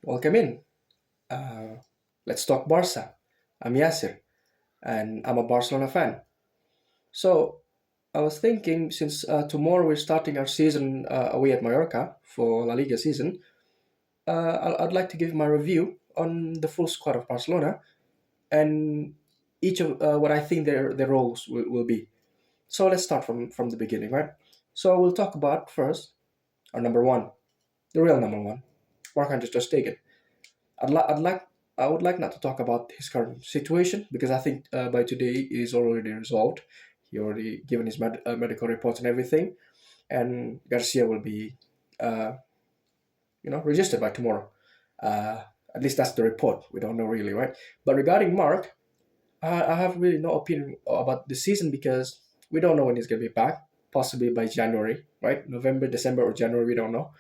Welcome in. Uh, let's talk Barca. I'm Yasir, and I'm a Barcelona fan. So I was thinking, since tomorrow we're starting our season away at Mallorca for La Liga season, I'd like to give my review on the full squad of Barcelona and each of what I think their roles will be. So let's start from the beginning, right? So we'll talk about first our number one, the real number one, Marc-Andre ter Stegen. I'd, li- I'd like I would like not to talk about his current situation because I think by today it is already resolved. He already given his medical reports and everything, and Garcia will be uh, registered by tomorrow. Uh, at least that's the report. We don't know really, right? But regarding Mark, I have really no opinion about the season because we don't know when he's gonna be back. Possibly by January, right? November, December, or January, we don't know.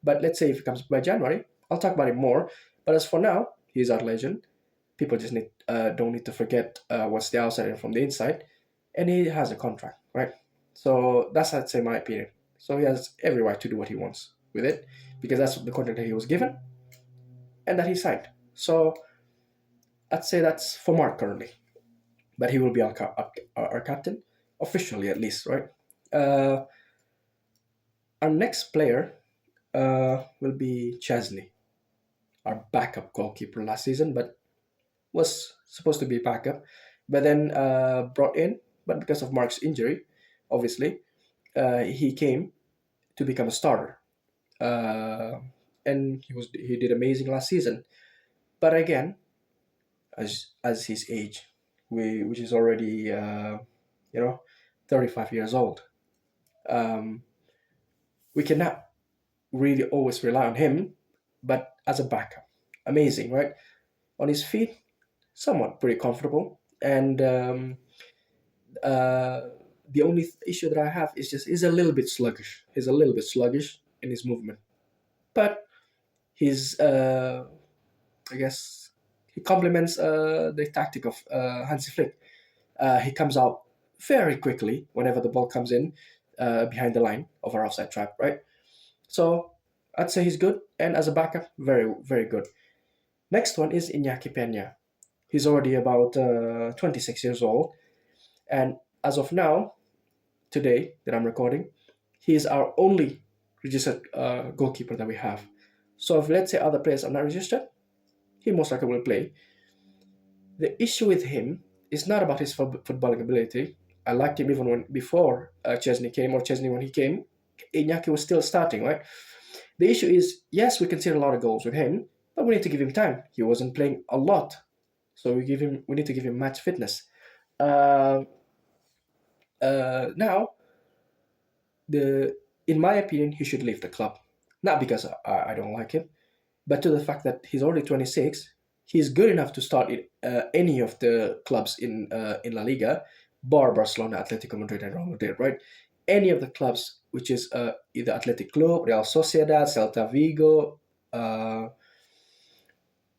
But let's say if it comes by January, I'll talk about it more. But as for now, he's our legend. People just don't need to forget what's the outside and from the inside, and he has a contract, right? So that's, I'd say, my opinion. So he has every right to do what he wants with it because that's the contract that he was given and that he signed. So I'd say that's for Mark currently, but he will be our captain officially at least, right? Uh, our next player will be Chesney, our backup goalkeeper last season, but was supposed to be backup, but then brought in. But because of Mark's injury, obviously, he came to become a starter, uh, and he did amazing last season. But again, as his age, which is already 35 years old, um, we cannot really always rely on him. But as a backup, amazing, right? On his feet, somewhat pretty comfortable, and uh, the only issue that I have is just he's a little bit sluggish. He's a little bit sluggish in his movement, but he's I guess he complements the tactic of Hansi Flick. He comes out very quickly whenever the ball comes in behind the line of our offside trap, right? So I'd say he's good, and as a backup, very very good. Next one is Iñaki Peña. He's already about 26 years old, and as of now, today that I'm recording, he is our only registered goalkeeper that we have. So if, let's say, other players are not registered, he most likely will play. The issue with him is not about his footballing ability. I liked him even when before Chesney came, or Chesney when he came. Iñaki was still starting, right? The issue is, yes, we conceded a lot of goals with him, but we need to give him time. He wasn't playing a lot, so we need to give him match fitness. Uh, Now, the in my opinion, he should leave the club. Not because I don't like him, but to the fact that he's already 26. He's good enough to start in any of the clubs in La Liga, bar Barcelona, Atletico Madrid, and Real Madrid, right? Any of the clubs, which is either Athletic Club, Real Sociedad, Celta Vigo,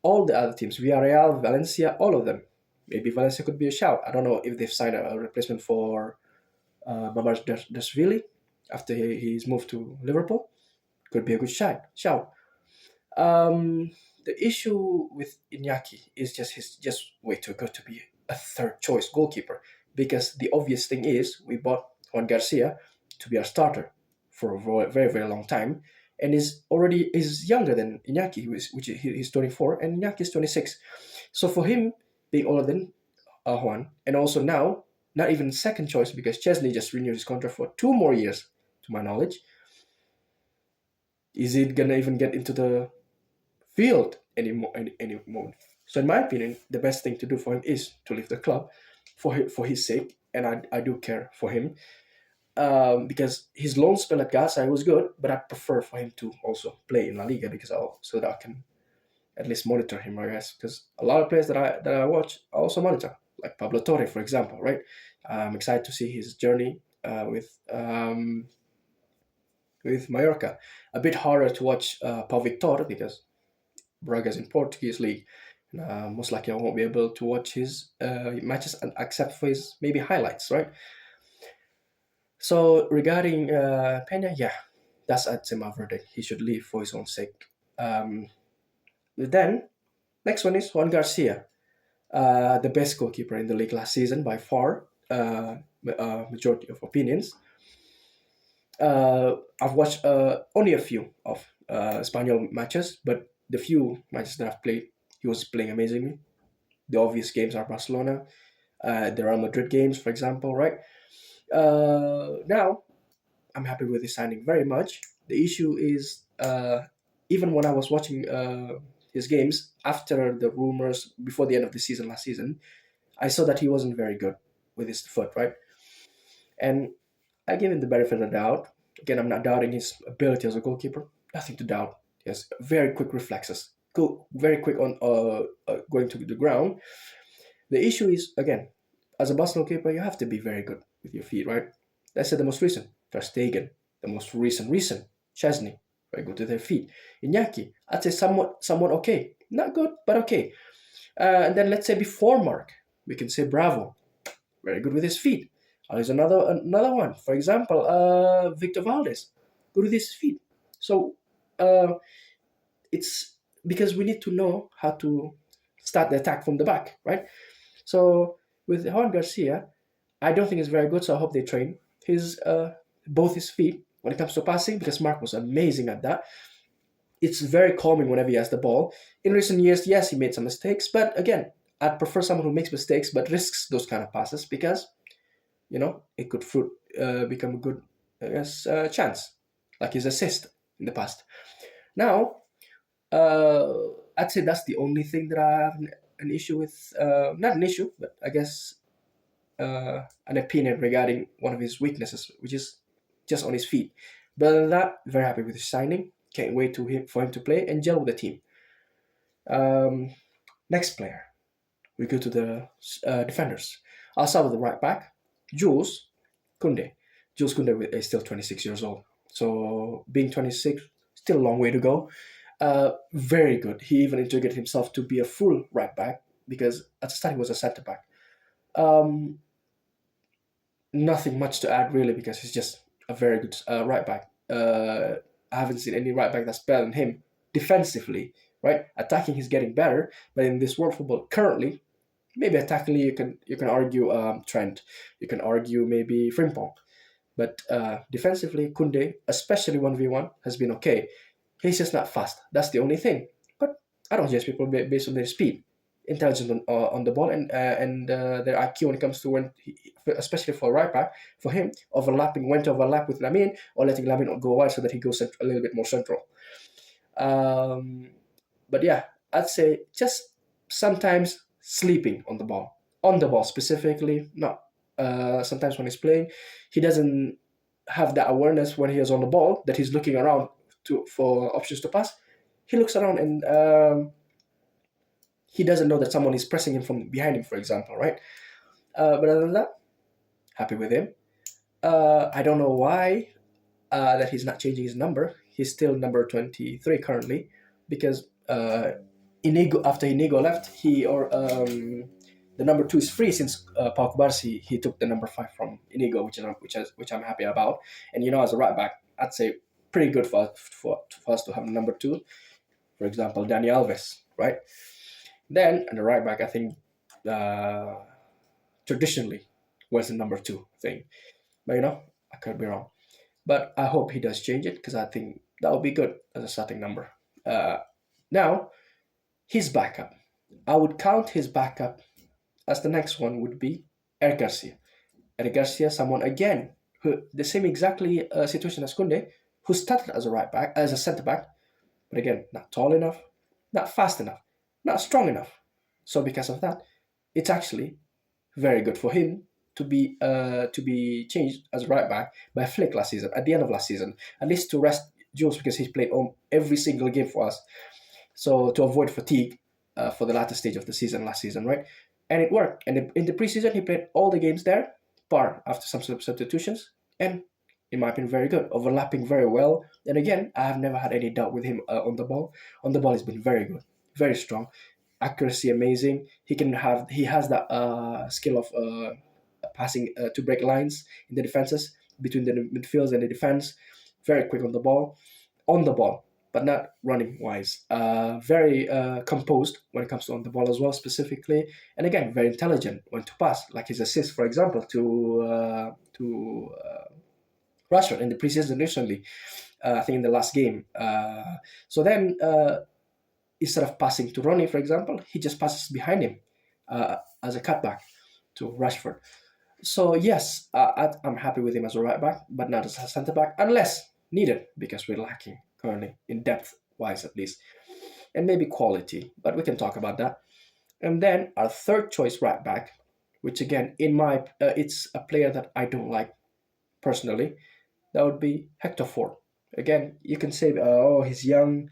all the other teams, Villarreal, Valencia, all of them. Maybe Valencia could be a shout. I don't know if they've signed a replacement for Mamar Dashvili after he's moved to Liverpool. Could be a good shout. Um, the issue with Iñaki is just he's just way too good to be a third choice goalkeeper because the obvious thing is we bought Juan Garcia to be our starter for a very very long time, and is younger than Iñaki, he's 24 and Iñaki is 26. So for him being older than Juan, and also now not even second choice because Chesney just renewed his contract for 2 more years, to my knowledge. Is it gonna even get into the field any moment? So in my opinion, the best thing to do for him is to leave the club for his sake, and I do care for him because his loan spell at Gaza was good, but I prefer for him to also play in La Liga so that I can at least monitor him, I guess, because a lot of players that I watch I also monitor, like Pablo Torre, for example, right? I'm excited to see his journey with Mallorca. A bit harder to watch Pau Victor because Braga's in Portuguese league. Most likely, I won't be able to watch his matches except for his maybe highlights, right? So regarding Pena, yeah, that's, I'd say, my verdict. He should leave for his own sake. Um, Then next one is Juan Garcia, the best goalkeeper in the league last season by far. Majority of opinions. I've watched only a few of Spaniel matches, but the few matches that I've played, he was playing amazingly. The obvious games are Barcelona, the Real Madrid games, for example, right? Now, I'm happy with his signing very much. The issue is, even when I was watching his games after the rumors before the end of the season last season, I saw that he wasn't very good with his foot, right? And I give him the benefit of the doubt. Again, I'm not doubting his ability as a goalkeeper. Nothing to doubt. He has very quick reflexes. Go very quick on going to the ground. The issue is, again, as a Barcelona keeper, you have to be very good with your feet, right? Let's say the most recent, Ter Stegen. The most recent, Chesney, very good with their feet. Iñaki, I'd say somewhat okay. Not good, but okay. And then let's say before Mark, we can say Bravo, very good with his feet. There's another one. For example, Victor Valdez, good with his feet. So it's because we need to know how to start the attack from the back, right? So with Juan Garcia, I don't think it's very good. So I hope they train his both his feet when it comes to passing, because Mark was amazing at that. It's very calming whenever he has the ball. In recent years, yes, he made some mistakes, but again, I'd prefer someone who makes mistakes but risks those kind of passes, because it could become a good chance, like his assist in the past. Now, I'd say that's the only thing that I have an issue with. Not an issue, but I guess an opinion regarding one of his weaknesses, which is just on his feet. But other than that, very happy with his signing. Can't wait for him to play and gel with the team. Next player, we go to the defenders. I'll start with the right back, Jules Koundé. Jules Koundé is still 26 years old. So being 26, still a long way to go. Very good. He even integrated himself to be a full right back, because at the start he was a centre back. Nothing much to add really, because he's just a very good right back. I haven't seen any right back that's better than him defensively, right? Attacking he's getting better, but in this world football currently, maybe attackingly you can argue Trent, you can argue maybe Frimpong, but defensively Koundé, especially 1v1, has been okay. He's just not fast. That's the only thing. But I don't judge people based on their speed, intelligence on the ball, and their IQ when it comes to especially for right back, for him, when to overlap with Lamine, or letting Lamine go wide so that he goes a little bit more central. But yeah, I'd say just sometimes sleeping on the ball specifically. Not sometimes when he's playing, he doesn't have that awareness when he is on the ball that he's looking around for options to pass. He looks around and he doesn't know that someone is pressing him from behind him, for example, right? But other than that, happy with him. I don't know why that he's not changing his number. He's still number 23 currently, because after Inigo left, the number 2 is free, since Pau Kubarsi, he took the number 5 from Inigo, which I'm happy about. And as a right back, I'd say pretty good for us to have number 2. For example, Dani Alves, right? Then at the right back, I think traditionally was the number 2 thing, but I could be wrong. But I hope he does change it, because I think that would be good as a starting number. Now, his backup. I would count his backup as the next one would be Eric Garcia. Eric Garcia, someone again who the same exactly situation as Koundé, who started as a centre back, but again not tall enough, not fast enough, not strong enough. So because of that, it's actually very good for him to be changed as a right back by Flick last season, at the end of last season, at least to rest Jules, because he played every single game for us. So to avoid fatigue for the latter stage of the season last season, right? And it worked. And in the preseason, he played all the games there, bar after some substitutions, and in my opinion, very good, overlapping very well. And again, I have never had any doubt with him on the ball. On the ball, he's been very good, very strong, accuracy amazing. He has that skill of passing to break lines in the defenses between the midfields and the defense. Very quick on the ball. On the ball, but not running wise. Very composed when it comes to on the ball as well, specifically, and again very intelligent when to pass, like his assist, for example, to Rashford in the preseason recently. I think in the last game. So then, instead of passing to Ronnie, for example, he just passes behind him as a cutback to Rashford. So yes, I'm happy with him as a right back, but not as a centre back, unless needed, because we're lacking currently in depth wise at least, and maybe quality. But we can talk about that. And then our third choice right back, which again, in my it's a player that I don't like personally. That would be Hector Ford. Again, you can say, oh, he's young,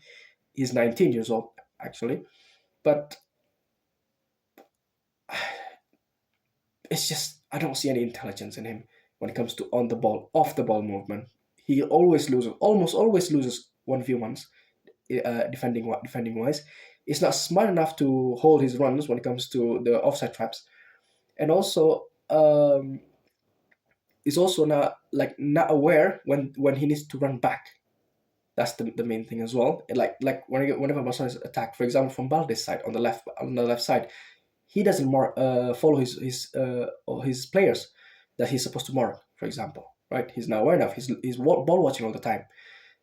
he's 19 years old actually, but it's just I don't see any intelligence in him when it comes to on the ball, off the ball movement. He always loses, almost always loses 1v1s, defending wise. He's not smart enough to hold his runs when it comes to the offside traps, and also he's also not aware when he needs to run back. That's the main thing as well. Like whenever Barcelona is attacked, for example, from Balde's side on the left side, he doesn't follow his players that he's supposed to mark. For example, right? He's not aware enough. He's ball watching all the time.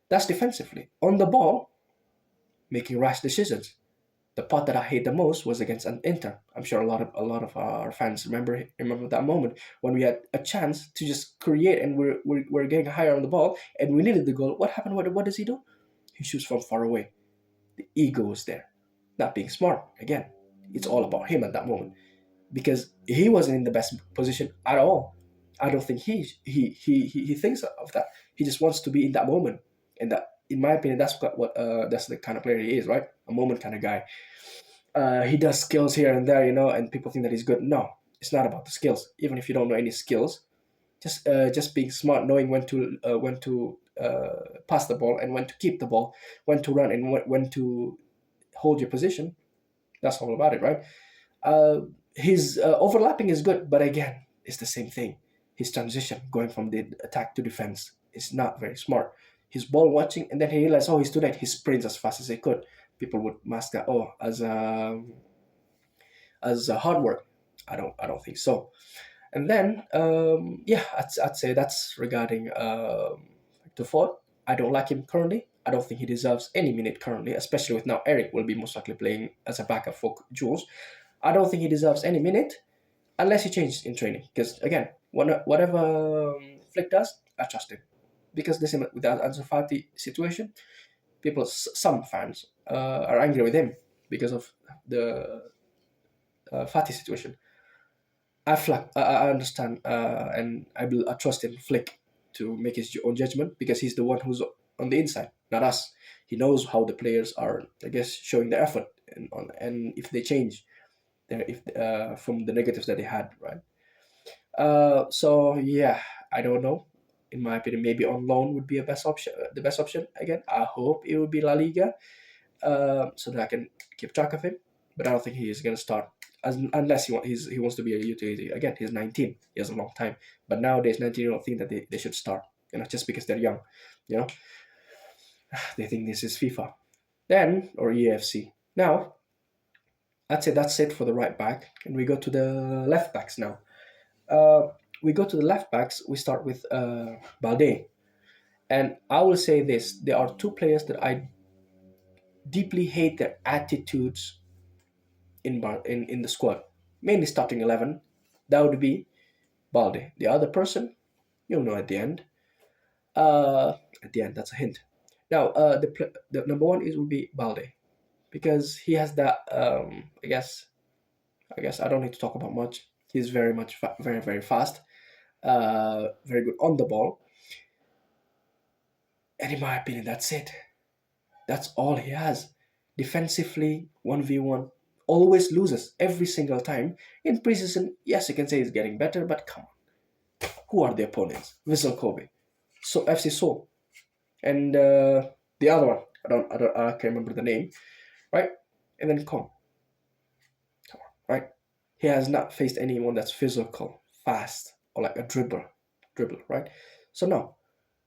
That's defensively. On the ball, making rash decisions. The part that I hate the most was against an Inter. I'm sure a lot of our fans remember that moment when we had a chance to just create and we're getting higher on the ball and we needed the goal. What happened? What does he do? He shoots from far away. The ego is there. Not being smart. Again, it's all about him at that moment because he wasn't in the best position at all. I don't think he thinks of that. He just wants to be in that moment, and that, in my opinion, that's that's the kind of player he is, right? A moment kind of guy. He does skills here and there, and people think that he's good. No, it's not about the skills. Even if you don't know any skills, just being smart, knowing when to pass the ball and when to keep the ball, when to run and when to hold your position. That's all about it, right? His overlapping is good, but again, it's the same thing. His transition, going from the attack to defense, is not very smart. He's ball watching, and then he realized, oh, he's too late. He sprints as fast as he could. People would mask that, as hard work. I don't think so. And then, yeah, I'd say that's regarding to Ford. I don't like him currently. I don't think he deserves any minute currently, especially with now Eric will be most likely playing as a backup for Jules. I don't think he deserves any minute unless he changes in training. Because again, whatever Flick does, I trust him. Because the same with the Ansu Fati situation, some fans are angry with him because of the Fati situation. I understand, and I trust in Flick to make his own judgment because he's the one who's on the inside, not us. He knows how the players are, I guess, showing their effort and if they change from the negatives that they had, right? So yeah, I don't know. In my opinion, maybe on loan would be the best option. Again, I hope it would be La Liga, so that I can keep track of him. But I don't think he is gonna start unless he wants to be a utility. Again, he's 19. He has a long time. But nowadays, 19-year-old think that they should start. Just because they're young. They think this is FIFA. Then, or EFC. Now, I'd say that's it for the right back. And we go to the left backs now. We go to the left backs. We start with Balde. And I will say this. There are two players that I deeply hate their attitudes in the squad. Mainly starting 11. That would be Balde. The other person, you'll know at the end. At the end, that's a hint. Now, the number one will be Balde. Because he has that, I guess I don't need to talk about much. He's very much very, very fast. Very good on the ball. And in my opinion, that's it. That's all he has. Defensively, 1v1, always loses every single time. In preseason, yes, you can say he's getting better, but come on. Who are the opponents? Vissel Kobe. So FC Seoul. And the other one, I can't remember the name. Right? And then come on, right? He has not faced anyone that's physical, fast, or like a dribble, right? So no,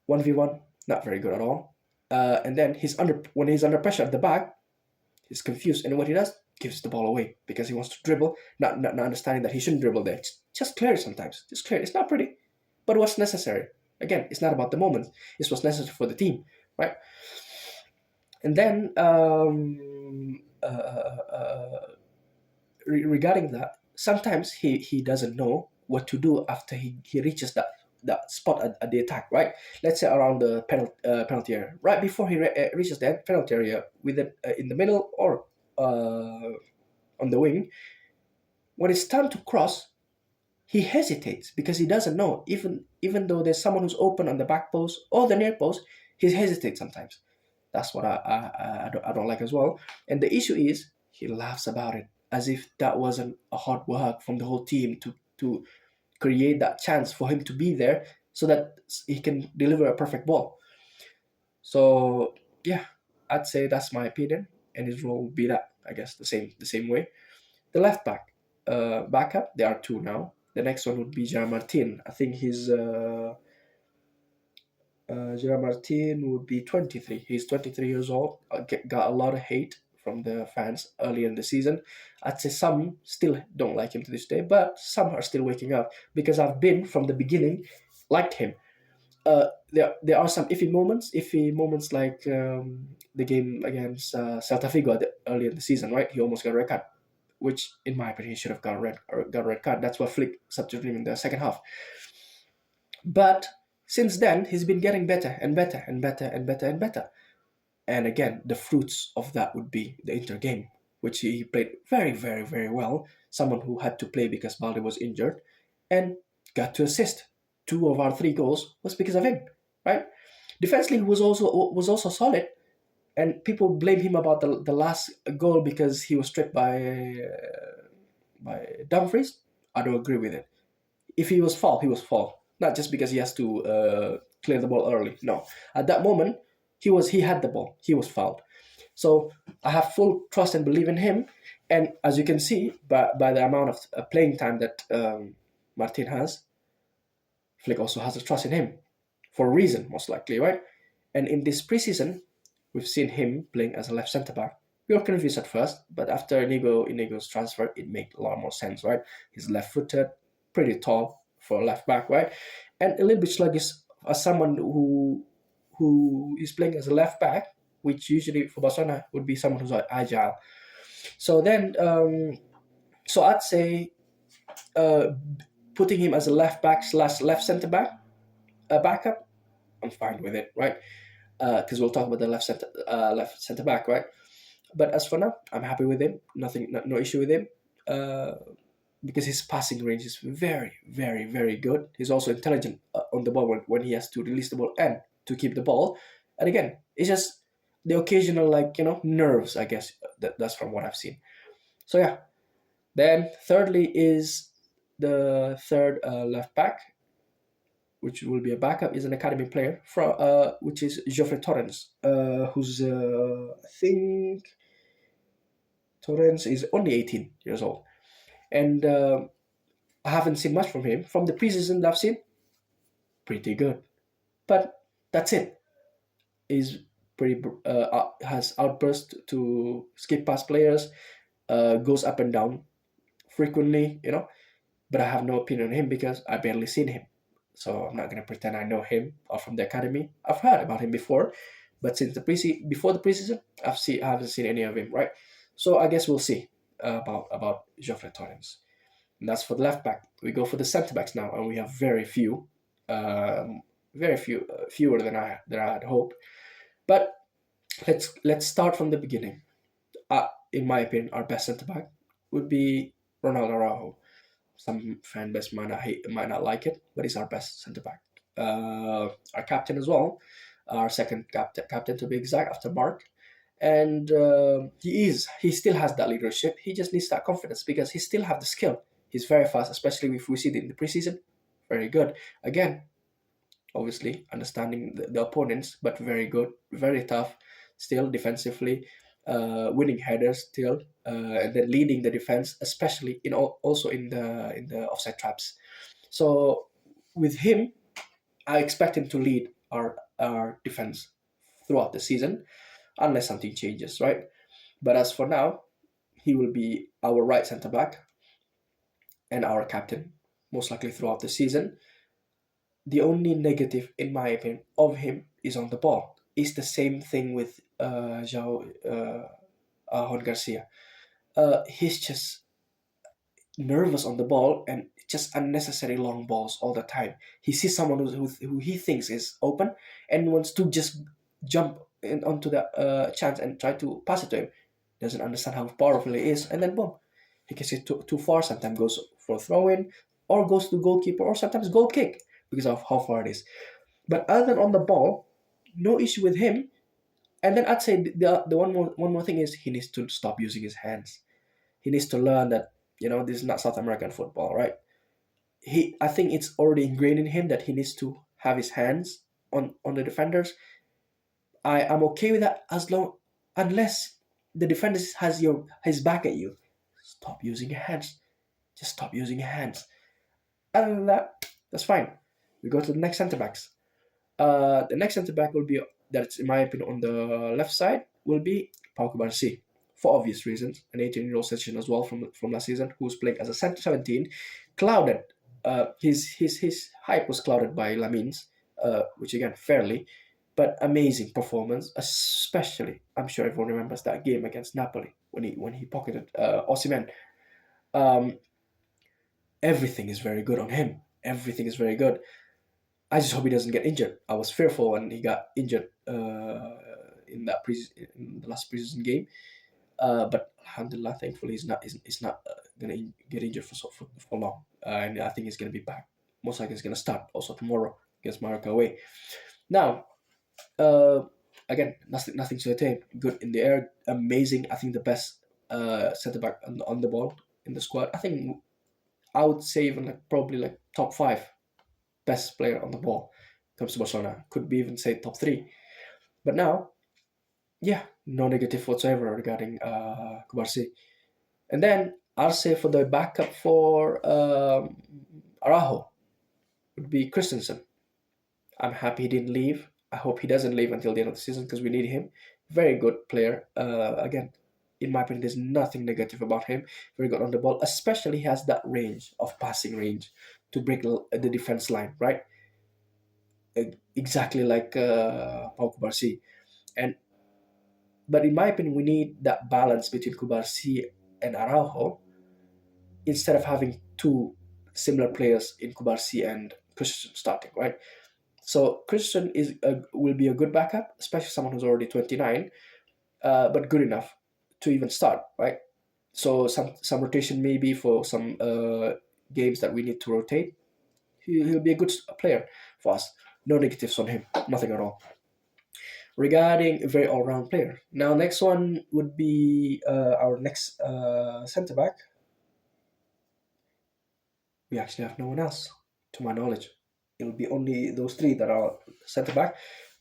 1v1, not very good at all. and then when he's under pressure at the back, he's confused, and what he does, gives the ball away because he wants to dribble, not understanding that he shouldn't dribble there. Just clear it sometimes. Just clear it. It's not pretty, but what's necessary? Again, it's not about the moment. It's what's necessary for the team, right? And then regarding that, sometimes he doesn't know what to do after he reaches that spot at the attack, right? Let's say around the penalty area, right before he reaches that penalty area, with it in the middle or on the wing. When it's time to cross, he hesitates because he doesn't know. Even though there's someone who's open on the back post or the near post, he hesitates sometimes. That's what I don't like as well. And the issue is he laughs about it as if that wasn't a hard work from the whole team to create that chance for him to be there so that he can deliver a perfect ball. So yeah, I'd say that's my opinion, and his role would be that, I guess, the same way. The left backup, there are two now. The next one would be Gerard Martin. I think Gerard Martin would be 23. He's 23 years old. Got a lot of hate from the fans earlier in the season. I'd say some still don't like him to this day, but some are still waking up because I've been from the beginning liked him. There are some iffy moments like the game against Celta Vigo earlier in the season, right? He almost got a red card, which in my opinion he should have got a red card. That's what Flick substituted him in the second half. But since then, he's been getting better and better and better and better and better. And again, the fruits of that would be the Inter game, which he played very, very, very well. Someone who had to play because Balde was injured and got to assist. 2 of our 3 goals was because of him, right? Defensively was also solid, and people blame him about the last goal because he was stripped by Dumfries. I don't agree with it. If he was fouled, he was fouled. Not just because he has to clear the ball early. No, at that moment he had the ball. He was fouled. So I have full trust and believe in him. And as you can see by the amount of playing time that Martin has, Flick also has a trust in him for a reason, most likely, right? And in this preseason, we've seen him playing as a left centre back. We were confused at first, but after Inigo's transfer, it made a lot more sense, right? He's left-footed, pretty tall for a left back, right? And a little bit sluggish as someone who is playing as a left back, which usually for Barcelona would be someone who's agile. So then, so I'd say putting him as a left back / left centre back, a backup, I'm fine with it, right? Because we'll talk about the left centre back, right? But as for now, I'm happy with him. No issue with him. Because his passing range is very, very, very good. He's also intelligent on the ball when he has to release the ball and to keep the ball. And again, it's just the occasional nerves, I guess. That's from what I've seen. So yeah. Then thirdly is the third left back, which will be a backup, is an academy player from which is Geoffrey Torrens, who's I think Torrens is only 18 years old. And I haven't seen much from him. From the preseason that I've seen, pretty good. But that's it. He's pretty has outbursts to skip past players, goes up and down frequently, But I have no opinion on him because I barely seen him. So I'm not gonna pretend I know him or from the academy. I've heard about him before, but since before the preseason, I haven't seen any of him, right? So I guess we'll see about Geoffrey Torrens. And that's for the left back. We go for the centre backs now, and we have very few, fewer than I had hoped. But let's start from the beginning. In my opinion, our best centre back would be Ronaldo Araujo. Some fan base might not like it, but he's our best centre back. Our captain as well, our second captain to be exact, after Mark. And he still has that leadership. He just needs that confidence because he still have the skill. He's very fast, especially if we see it in the preseason. Very good. Again, obviously understanding the opponents, but very good, very tough. Still defensively, winning headers still, and then leading the defense, especially also in the offside traps. So with him, I expect him to lead our defense throughout the season, unless something changes, right? But as for now, he will be our right centre back and our captain, most likely throughout the season. The only negative, in my opinion, of him is on the ball. It's the same thing with Juan Garcia. He's just nervous on the ball and just unnecessary long balls all the time. He sees someone who he thinks is open and wants to just jump onto the chance and try to pass it to him. Doesn't understand how powerful he is, and then boom, he gets it too far. Sometimes goes for a throw in, or goes to goalkeeper, or sometimes goal kick because of how far it is. But other than on the ball, no issue with him. And then I'd say the one more thing is he needs to stop using his hands. He needs to learn that this is not South American football, right? I think it's already ingrained in him that he needs to have his hands on the defenders. I'm okay with that as long unless the defender has his back at you. Stop using your hands. Just stop using your hands. Other than that, that's fine. We go to the next centre backs. The next centre back will be, that's in my opinion on the left side, will be Pau Kubarsi, for obvious reasons. An 18-year-old session as well from last season, who's playing as a centre 17, clouded. His hype was clouded by Lamin's, which again fairly, but amazing performance. Especially, I'm sure everyone remembers that game against Napoli when he pocketed Osimhen. Um, Everything is very good on him. Everything is very good. I just hope he doesn't get injured. I was fearful when he got injured in the last preseason game. But alhamdulillah, thankfully, he's not gonna get injured for long. And I think he's gonna be back. Most likely, he's gonna start also tomorrow against Morocco away. Now, uh, again, nothing certain. Good in the air, amazing. I think the best centre back on the ball in the squad. I think I would say even probably top five best player on the ball comes to Barcelona. Could be even say top three. But now, yeah, no negative whatsoever regarding Kubarsi. And then I'll say for the backup for Araujo would be Christensen. I'm happy he didn't leave. I hope he doesn't leave until the end of the season because we need him. Very good player. Again, in my opinion, there's nothing negative about him. Very good on the ball, especially he has that range of passing range to break the defense line, right? Exactly like Pau Kubarsi. And but in my opinion, we need that balance between Kubarsi and Araujo instead of having two similar players in Kubarsi and Christian starting, right? So Christian will be a good backup, especially someone who's already 29, but good enough to even start, right? So some rotation maybe for some games that we need to rotate. He'll be a good player for us. No negatives on him, nothing at all. Regarding a very all-round player. Now, next one would be our next centre back. We actually have no one else, to my knowledge. It will be only those three that are centre back,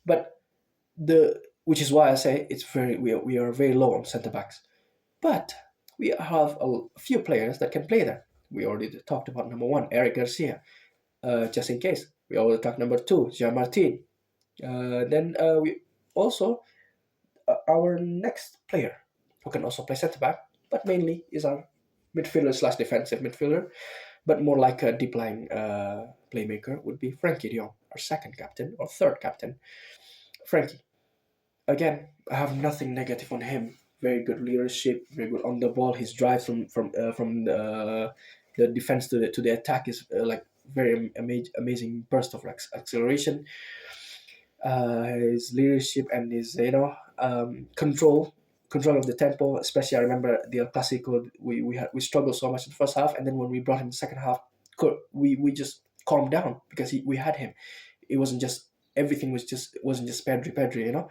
but which is why I say we are very low on centre backs. But we have a few players that can play there. We already talked about number one, Eric Garcia. Just in case, we already talked number two, Jean Martin. Then we also our next player who can also play centre back, but mainly is our midfielder slash defensive midfielder, but more like a deep lying playmaker would be Frankie de Jong, our second captain or third captain. Frankie, again, I have nothing negative on him. Very good leadership, very good on the ball. His drive from the defense to the attack is very amazing burst of acceleration. His leadership and his control of the tempo. Especially, I remember the El Clasico. We struggled so much in the first half, and then when we brought him in the second half, we just calmed down because we had him. It wasn't just everything wasn't just Pedri.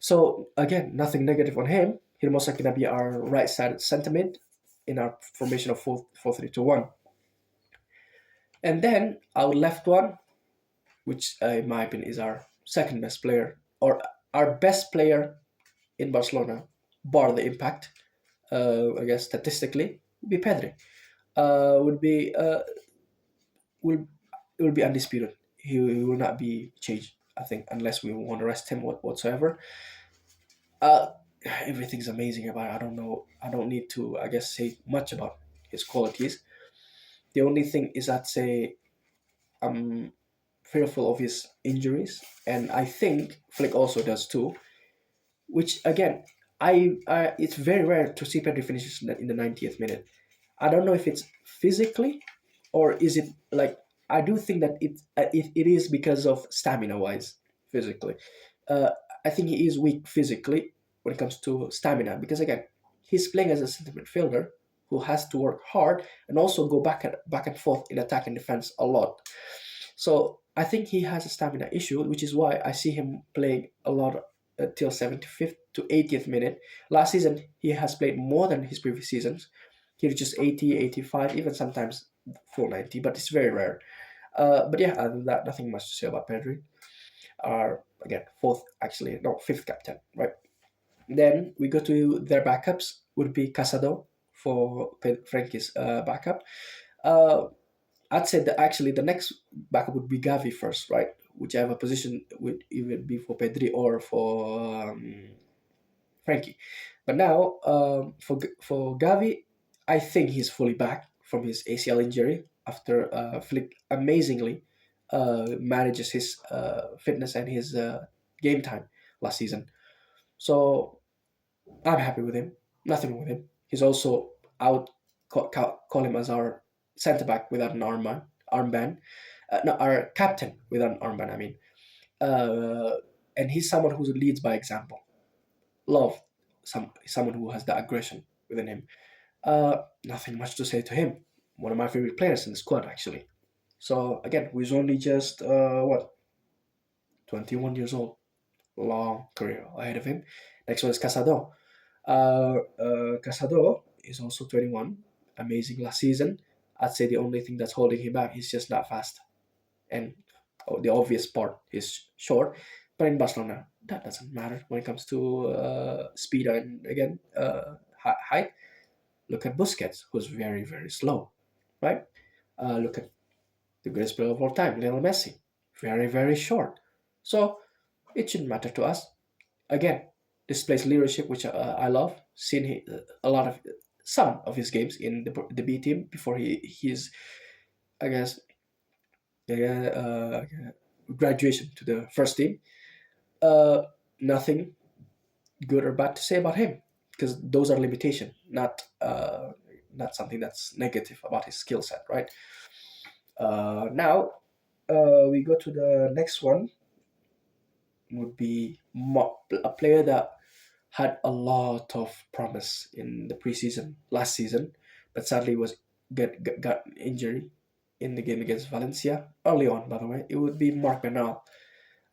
So again, nothing negative on him. He's most likely gonna be our right side centre mid in our formation of 4-3-2-1. And then our left one, which in my opinion is our second best player or our best player in Barcelona, bar the impact. I guess statistically, would be Pedri. Would be will It will be undisputed. He will not be changed. I think, unless we want to rest him whatsoever. Uh, Everything's amazing about it. I don't know. I don't need to, I guess, say much about his qualities. The only thing is, I'd say I'm fearful of his injuries, and I think Flick also does too. Which again, I it's very rare to see Pedri finishes in the 90th minute. I don't know if it's physically, or is it like, I do think that it is because of stamina wise, physically. Uh, I think he is weak physically when it comes to stamina, because again, he's playing as a center midfielder who has to work hard and also go back and forth in attack and defense a lot. So I think he has a stamina issue, which is why I see him playing a lot till 75th to 80th minute. Last season, he has played more than his previous seasons. He reaches 80, 85, even sometimes full 90, but it's very rare. But yeah, other than that, nothing much to say about Pedri. Again, fifth captain, right? Then we go to their backups, would be Casado for Frankie's backup. Uh, I'd say that actually the next backup would be Gavi first, right? Whichever position would even be for Pedri or for Frankie. But now, for Gavi, I think he's fully back from his ACL injury after Flick amazingly manages his fitness and his game time last season. So I'm happy with him. Nothing wrong with him. He's also out. Call him as our centre back without an armband. No, our captain without an armband. I mean, uh, and he's someone who leads by example. Love someone who has that aggression within him. Nothing much to say to him. One of my favorite players in the squad, actually. So again, he's only just 21 years old. Long career ahead of him. Next one is Casado. Casado is also 21. Amazing last season. I'd say the only thing that's holding him back is just not fast. And the obvious part is short. But in Barcelona, that doesn't matter when it comes to speed and, again, height. Look at Busquets, who's very, very slow, right? Look at the greatest player of all time, Lionel Messi. Very, very short. So it shouldn't matter to us. Again, displays leadership, which I love. Seen a lot of some of his games in the B team before his, I guess, graduation to the first team. Uh, Nothing good or bad to say about him, because those are limitation, not something that's negative about his skill set, right? Now we go to the next one. Would be a player that had a lot of promise in the preseason last season, but sadly got injury in the game against Valencia early on. By the way, it would be Mark Bernal.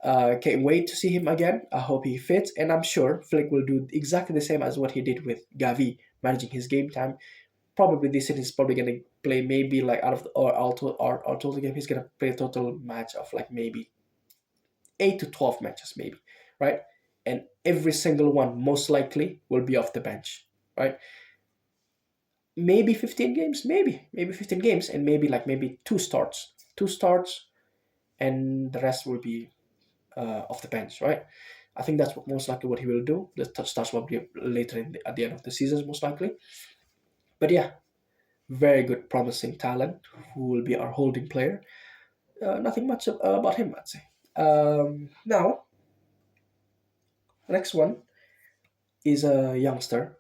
Can't wait to see him again. I hope he fits, and I'm sure Flick will do exactly the same as what he did with Gavi, managing his game time. Probably this season he's probably gonna play maybe like out of the, or total game. He's gonna play a total match of like maybe 8 to 12 matches, maybe, right? And every single one most likely will be off the bench, right? Maybe 15 games, maybe 15 games, and maybe two starts, and the rest will be off the bench, right? I think that's most likely what he will do. The starts will be later at the end of the season, most likely. But yeah, very good, promising talent who will be our holding player. Nothing much about him, I'd say. Now, next one is a youngster.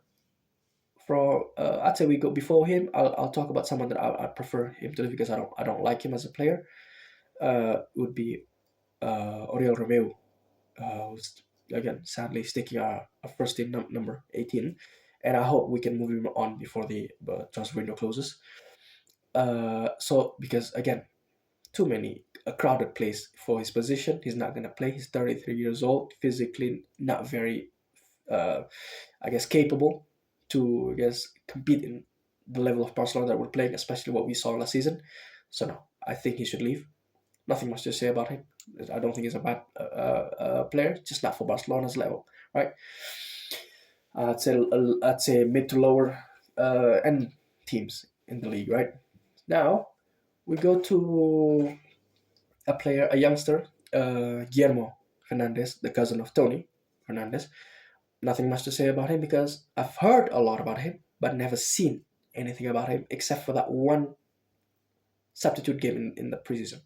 I'd say we go before him. I'll talk about someone that I prefer him to, because I don't like him as a player. Would be Oriol Romeu, who's again sadly sticking a first team number 18, and I hope we can move him on before the transfer window closes. So because again, too many a crowded place for his position. He's not gonna play. He's 33 years old, physically not very, uh, I guess, capable to, I guess, compete in the level of Barcelona that we're playing, especially what we saw last season. So no, I think he should leave. Nothing much to say about him. I don't think he's a bad player, just not for Barcelona's level, right? I'd say mid to lower end teams in the league, right? Now we go to a youngster Guillermo Fernandez, the cousin of Tony Fernandez. Nothing much to say about him because I've heard a lot about him, but never seen anything about him except for that one substitute game in the preseason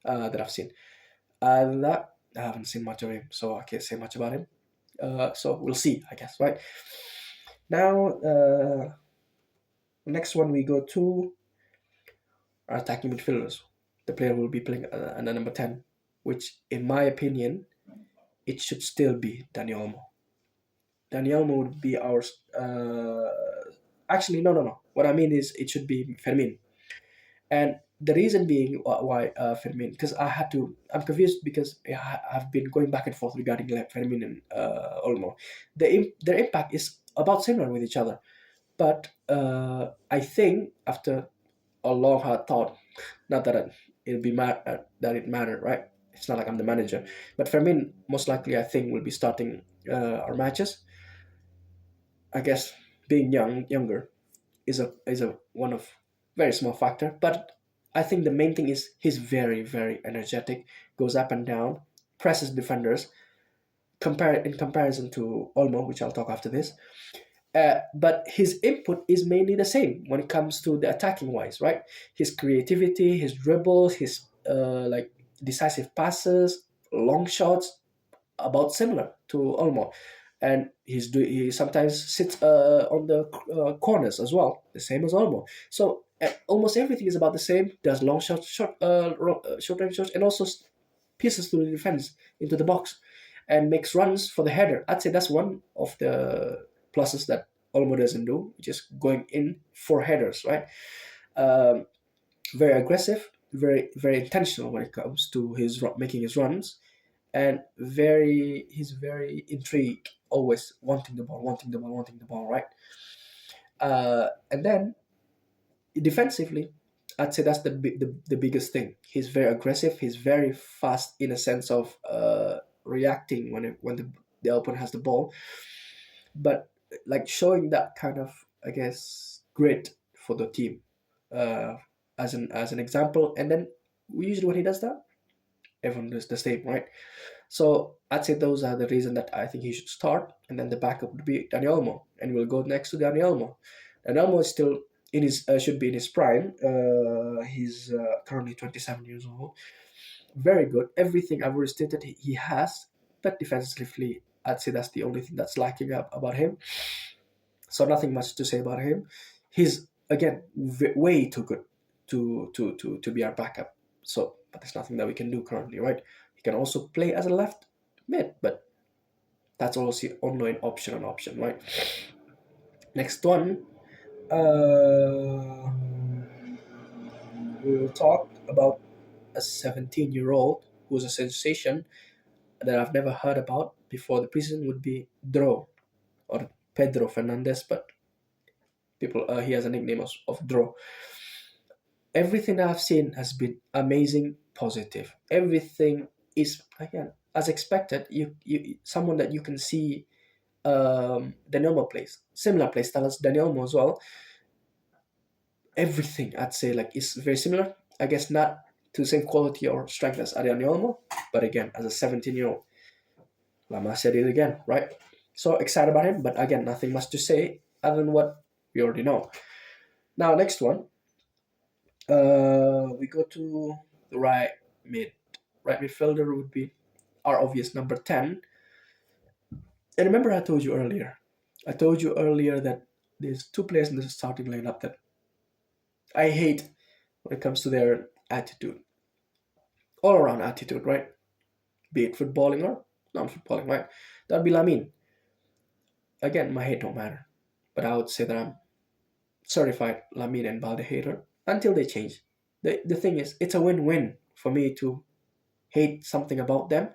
that I've seen. That I haven't seen much of him, so I can't say much about him. So we'll see, I guess, right? Now, next one we go to our attacking midfielders. The player will be playing under number 10, which, in my opinion, it should still be Dani Olmo. Dani Olmo would be our. Actually, no. What I mean is it should be Fermin. And the reason being why Fermin, because I'm confused because I've been going back and forth regarding Fermin and Olmo. Their impact is about similar with each other. But I think after a long hard thought, not that that it mattered, right? It's not like I'm the manager, but Fermin most likely I think will be starting our matches. I guess being younger is a one of very small factor, but I think the main thing is he's very very energetic, goes up and down, presses defenders. Compare in comparison to Olmo, which I'll talk after this. But his input is mainly the same when it comes to the attacking wise, right? His creativity, his dribbles, his like decisive passes, long shots, about similar to Olmo, and he sometimes sits on the corners as well, the same as Olmo. So almost everything is about the same. Does long shots, short range shots, and also pierces through the defense into the box, and makes runs for the header. I'd say that's one of the pluses that Olmo doesn't do, just going in for headers, right? Um, Very aggressive, very very intentional when it comes to his making his runs, and he's very intrigued, always wanting the ball, right? And then defensively, I'd say that's the biggest thing. He's very aggressive. He's very fast in a sense of reacting when the opponent has the ball, but like showing that kind of, I guess, grit for the team, uh, as an example. And then usually when he does that, everyone does the same, right? So I'd say those are the reason that I think he should start, and then the backup would be Dani Olmo, and we'll go next to Dani Olmo. Dani Olmo is still in his should be in his prime. He's currently 27 years old. Very good. Everything I've already stated he has, but defensively, I'd say that's the only thing that's lacking up about him. So nothing much to say about him. He's again way too good to be our backup. So, but there's nothing that we can do currently, right? He can also play as a left mid, but that's also only an option, right? Next one, we will talk about a 17-year-old who's a sensation that I've never heard about before the preseason would be Dro or Pedro Fernandez, but people he has a nickname of Dro. Everything I've seen has been amazing, positive. Everything is again as expected. You someone that you can see Danielmo plays, similar play style as Danielmo as well. Everything I'd say like is very similar. I guess not to the same quality or strength as Danielmo, but again, as a 17-year-old, Lama said it again, right? So excited about him, but again, nothing much to say other than what we already know. Now, next one, we go to the mid. Right midfielder would be our obvious number 10. And remember, I told you earlier that there's two players in the starting lineup that I hate when it comes to their attitude, all around attitude, right? Be it footballing or non-footballing, right? That'd be Lamin. Again, my hate don't matter, but I would say that I'm certified Lamin and Balde hater until they change. The thing is, it's a win-win for me to hate something about them,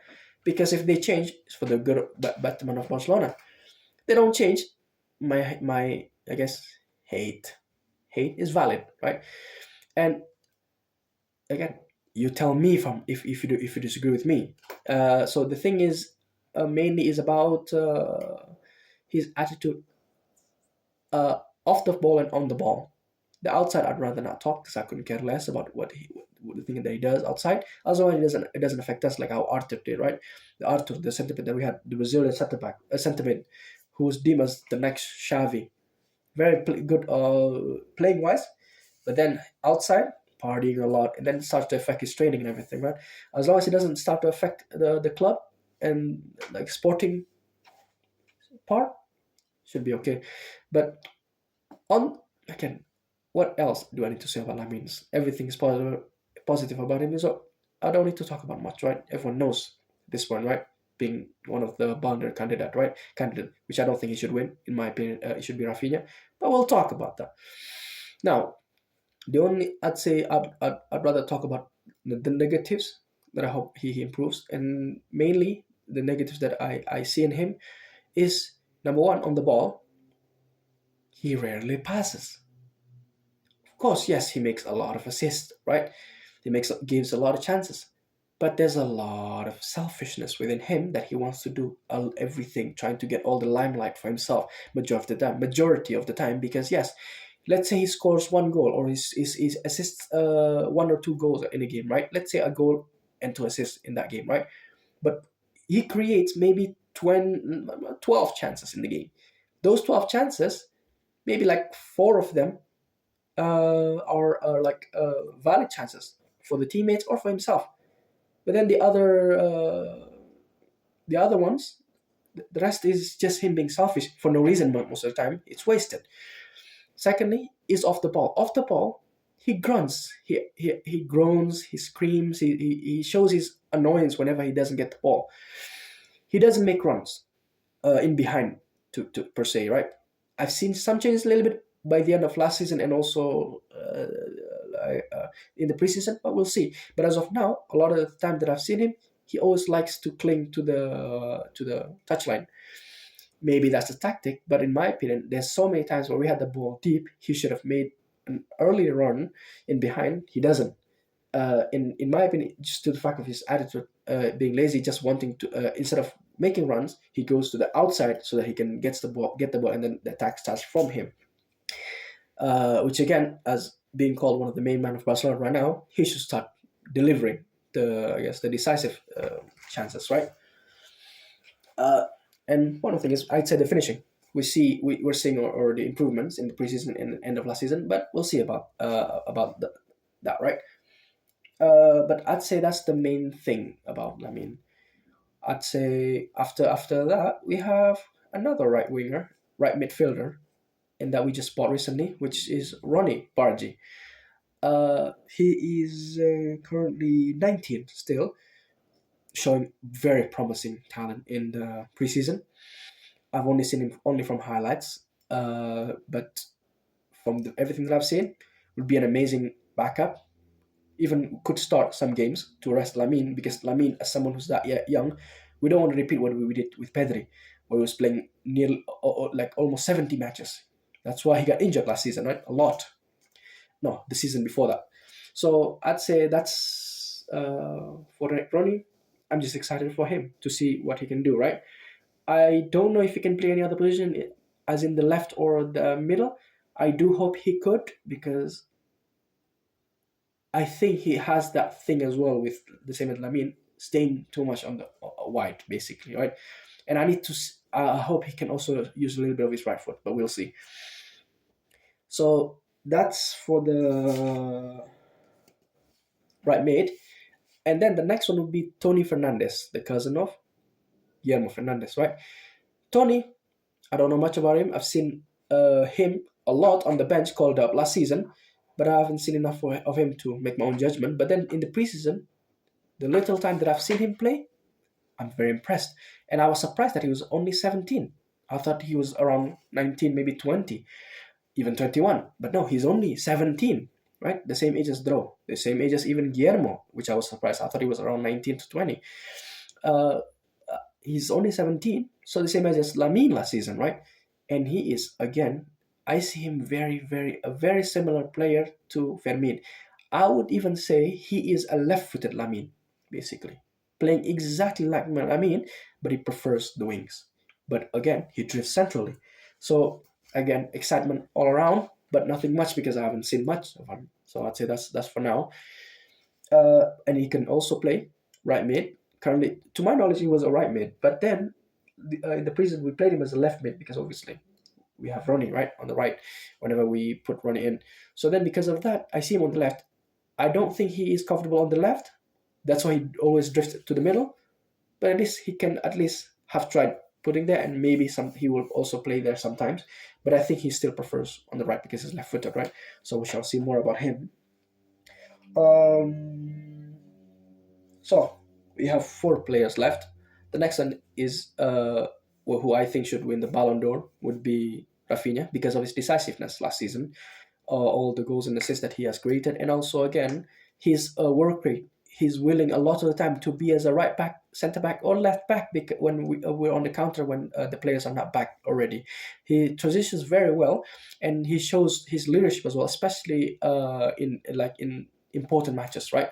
because if they change, it's for the good betterment of Barcelona. They don't change, my I guess hate is valid, right? And again, you tell me if you disagree with me. So the thing is, mainly is about his attitude off the ball and on the ball. The outside I'd rather not talk because I couldn't care less about the thing that he does outside. As long as it doesn't affect us like how Arthur did, right? The centre back that we had, the Brazilian centre mid, who was deemed as the next Xavi, very good playing wise, but then outside partying a lot, and then it starts to affect his training and everything, right? As long as it doesn't start to affect the club and like sporting part, should be okay. But on again, what else do I need to say about Lamine? Everything is positive about him, so I don't need to talk about much, right? Everyone knows this one, right? Being one of the Ballon candidate, right? Candidate, which I don't think he should win, in my opinion. It should be Rafinha, but we'll talk about that. Now, the only I'd say I'd rather talk about the negatives that I hope he improves, and mainly the negatives that I see in him is number one, on the ball, he rarely passes. Of course, yes, he makes a lot of assists, right? Gives a lot of chances, but there's a lot of selfishness within him that he wants to do everything, trying to get all the limelight for himself majority of the time. Because yes, let's say he scores one goal or he assists one or two goals in a game, right? Let's say a goal and two assists in that game, right? But he creates maybe 12 chances in the game. Those 12 chances, maybe like four of them are like valid chances for the teammates or for himself. But then the other ones, the rest is just him being selfish for no reason. Most of the time, it's wasted. Secondly, is off the ball. Off the ball, he grunts, he groans, he screams, he shows his annoyance whenever he doesn't get the ball. He doesn't make runs in behind to per se, right? I've seen some changes a little bit by the end of last season and also in the preseason, but we'll see. But as of now, a lot of the time that I've seen him, he always likes to cling to the touchline. Maybe that's a tactic, but in my opinion, there's so many times where we had the ball deep, he should have made an early run in behind. He doesn't. In my opinion, just to the fact of his attitude, being lazy, just wanting to instead of making runs, he goes to the outside so that he can get the ball, and then the attack starts from him. Which again, as being called one of the main men of Barcelona right now, he should start delivering the decisive chances, right? And one of the things is, I'd say the finishing. We're seeing already improvements in the preseason and end of last season, but we'll see about that, right? But I'd say that's the main thing about Lamine. I'd say after that we have another right midfielder, and that we just bought recently, which is Ronnie Bargi. He is currently 19 still, showing very promising talent in the preseason. I've only seen him only from highlights, but from everything that I've seen, would be an amazing backup. Even could start some games to rest Lamine, because Lamine, as someone who's that young, we don't want to repeat what we did with Pedri, where he was playing near like almost 70 matches. That's why he got injured last season, right? A lot. No, the season before that. So I'd say that's for Ronnie. I'm just excited for him to see what he can do, right? I don't know if he can play any other position, as in the left or the middle. I do hope he could, because I think he has that thing as well with the same as Lamine, staying too much on the wide, basically, right? And I hope he can also use a little bit of his right foot, but we'll see. So that's for the right mid. And then the next one would be Tony Fernandez, the cousin of Guillermo Fernandez, right? Tony, I don't know much about him. I've seen him a lot on the bench, called up last season, but I haven't seen enough of him to make my own judgment. But then in the preseason, the little time that I've seen him play, I'm very impressed. And I was surprised that he was only 17. I thought he was around 19, maybe 20, even 21. But no, he's only 17, right? The same age as Dro, the same age as even Guillermo, which I was surprised. I thought he was around 19 to 20. He's only 17, so the same age as Lamine last season, right? And he is, again, I see him a very similar player to Fermin. I would even say he is a left-footed Lamine, basically. Playing exactly like Lamine, but he prefers the wings. But again, he drifts centrally. So, again, excitement all around, but nothing much because I haven't seen much of him. So I'd say that's for now. and he can also play right mid. Currently, to my knowledge, he was a right mid. But then in the preseason, we played him as a left mid because obviously we have Ronnie right on the right whenever we put Ronnie in. So then because of that, I see him on the left. I don't think he is comfortable on the left. That's why he always drifts to the middle. But at least he can at least have tried putting there, and maybe some he will also play there sometimes. But I think he still prefers on the right because he's left-footed, right? So we shall see more about him. Um, so we have 4 players left. The next one is who I think should win the Ballon d'Or would be Rafinha because of his decisiveness last season, all the goals and assists that he has created, and also again his work rate. He's willing a lot of the time to be as a right back, centre back, or left back because when we're on the counter when the players are not back already. He transitions very well, and he shows his leadership as well, especially in important matches, right?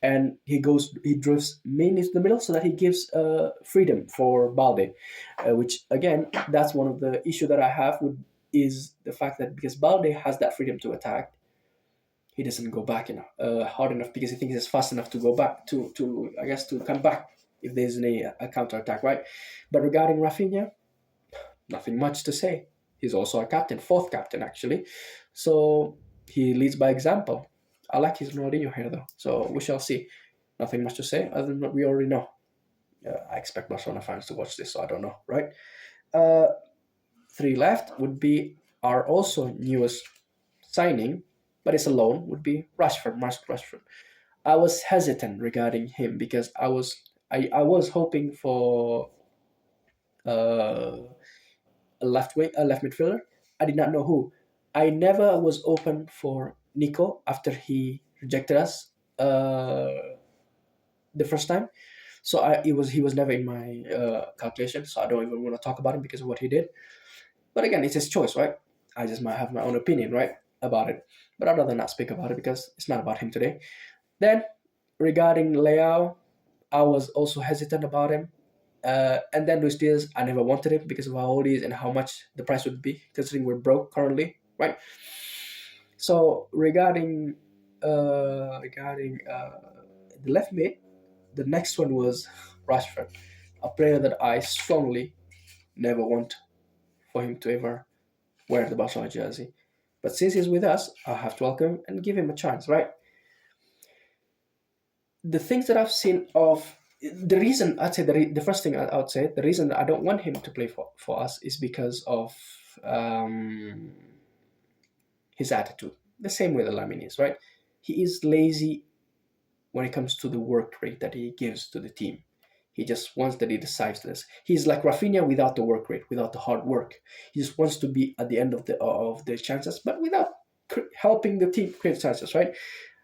And he drifts mainly to the middle so that he gives freedom for Balde, which again that's one of the issue that I have with is the fact that because Balde has that freedom to attack, he doesn't go back enough hard enough because he thinks he's fast enough to go back to I guess to come back if there's a counter attack, right? But regarding Rafinha, nothing much to say. He's also a captain, fourth captain actually, so he leads by example. I like his Ronaldinho here though, so we shall see. Nothing much to say other than what we already know. I expect Barcelona fans to watch this, so I don't know, right? Uh, 3 left would be our also newest signing, but it's a loan, would be Rashford, Marcus Rashford. I was hesitant regarding him because I was hoping for uh, a left midfielder. I did not know who. I never was open for Nico after he rejected us the first time. So he was never in my calculation. So I don't even want to talk about him because of what he did. But again, it's his choice, right? I just might have my own opinion, right, about it. But I'd rather not speak about it because it's not about him today. Then regarding Leao, I was also hesitant about him. And then Luis Diaz, I never wanted him because of how old he is and how much the price would be, considering we're broke currently, right? So regarding the left mid, the next one was Rashford, a player that I strongly never want for him to ever wear the Barcelona jersey. But since he's with us, I have to welcome him and give him a chance, right? The things that I've seen of the reason I'd say the first thing I would say the reason I don't want him to play for us is because of um, his attitude. The same way that Lamin is, right? He is lazy when it comes to the work rate that he gives to the team. He just wants that he decides this. He's like Rafinha without the work rate, without the hard work. He just wants to be at the end of the chances, but without helping the team create chances, right?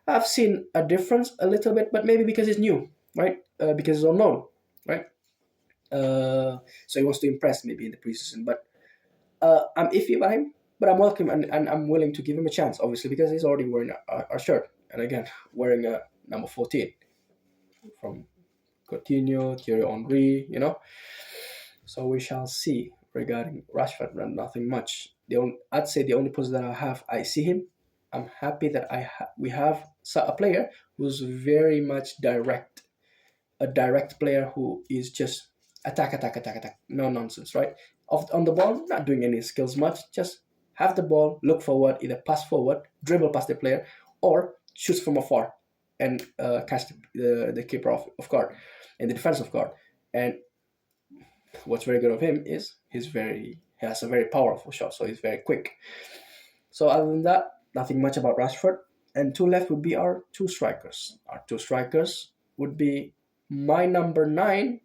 I've seen a difference a little bit, but maybe because he's new, right? Because he's unknown, right? So he wants to impress maybe in the preseason. But I'm iffy about him, but I'm welcome and I'm willing to give him a chance, obviously, because he's already wearing our shirt. And again, wearing a number 14 from Coutinho, Thierry Henry, So we shall see regarding Rashford, and nothing much. I'd say the only position that I see him. I'm happy that we have a player who's very much direct, a direct player who is just attack, attack, attack, attack, no nonsense, right? On the ball, not doing any skills much, just have the ball, look forward, either pass forward, dribble past the player, or shoot from afar and catch the keeper off guard and the defense off guard. And what's very good of him is he has a very powerful shot, so he's very quick. So other than that, nothing much about Rashford. And 2 left would be our 2 strikers. Our 2 strikers would be my number 9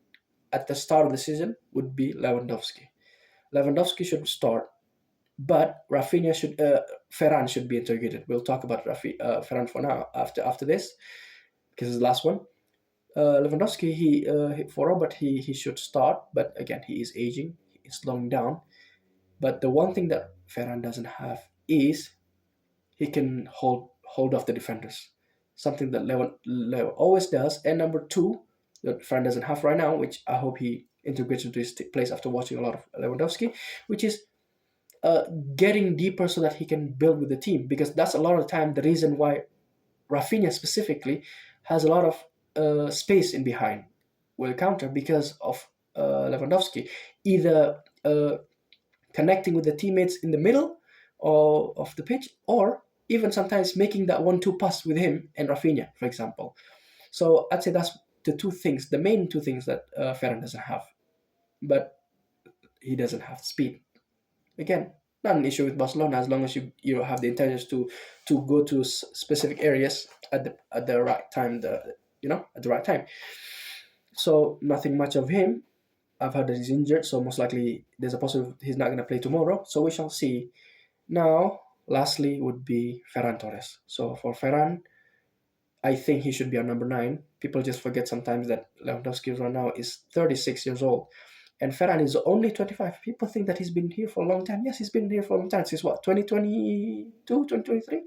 at the start of the season would be Lewandowski. Lewandowski should start, but Ferran should be integrated. We'll talk about Ferran for now after this because it's the last one. Lewandowski, for Robert, he should start, but again, he is aging, he's slowing down. But the one thing that Ferran doesn't have is he can hold off the defenders, something that Leo always does. And number 2, that Ferran doesn't have right now, which I hope he integrates into his place after watching a lot of Lewandowski, which is getting deeper so that he can build with the team, because that's a lot of the time the reason why Rafinha specifically has a lot of space in behind, will counter because of Lewandowski, either connecting with the teammates in the middle or of the pitch, or even sometimes making that 1-2 pass with him and Rafinha, for example. So I'd say that's the main two things that Ferran doesn't have. But he doesn't have speed. Again, not an issue with Barcelona as long as you have the intelligence to go to specific areas at the right time. At the right time. So nothing much of him. I've heard that he's injured, so most likely there's a possibility he's not going to play tomorrow. So we shall see. Now, lastly, would be Ferran Torres. So for Ferran, I think he should be our number 9. People just forget sometimes that Lewandowski right now is 36 years old. And Ferran is only 25. People think that he's been here for a long time. Yes, he's been here for a long time. Since what, 2022, 2023?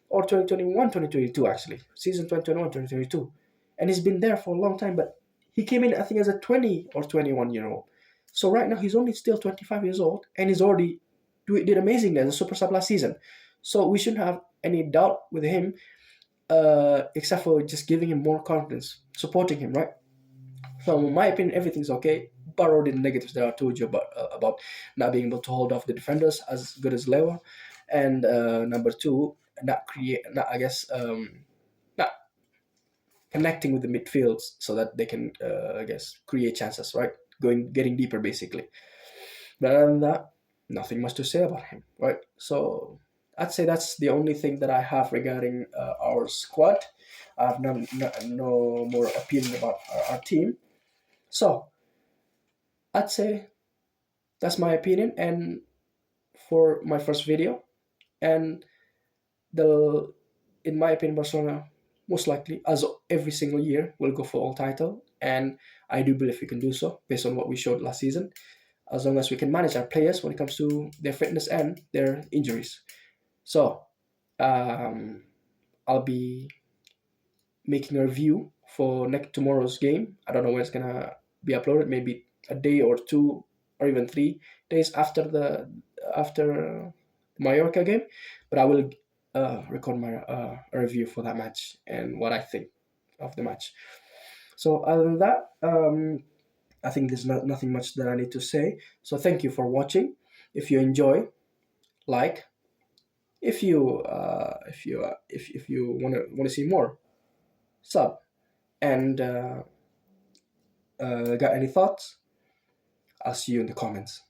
Or 2021, 2022, actually. Season 2021, 2022. And he's been there for a long time, but he came in, I think, as a 20 or 21-year-old. So right now, he's only still 25 years old, and he's already did amazingly as a super sub last season. So we shouldn't have any doubt with him, except for just giving him more confidence, supporting him, right? So in my opinion, everything's okay. But all the negatives that I told you about not being able to hold off the defenders as good as Lewa, and number 2, not connecting with the midfields so that they can create chances, right? Getting deeper basically. But other than that, nothing much to say about him, right? So I'd say that's the only thing that I have regarding our squad. I have no more opinion about our team. So I'd say that's my opinion and for my first video. And in my opinion, Barcelona most likely, as every single year, will go for all title. And I do believe we can do so based on what we showed last season, as long as we can manage our players when it comes to their fitness and their injuries. So I'll be making a review for tomorrow's game. I don't know when it's gonna be uploaded. Maybe a day or 2 or even 3 days after the Mallorca game. But I will record my a review for that match and what I think of the match. So other than that, I think there's nothing much that I need to say. So thank you for watching. If you enjoy, like. If you want to see more, sub. And got any thoughts? I'll see you in the comments.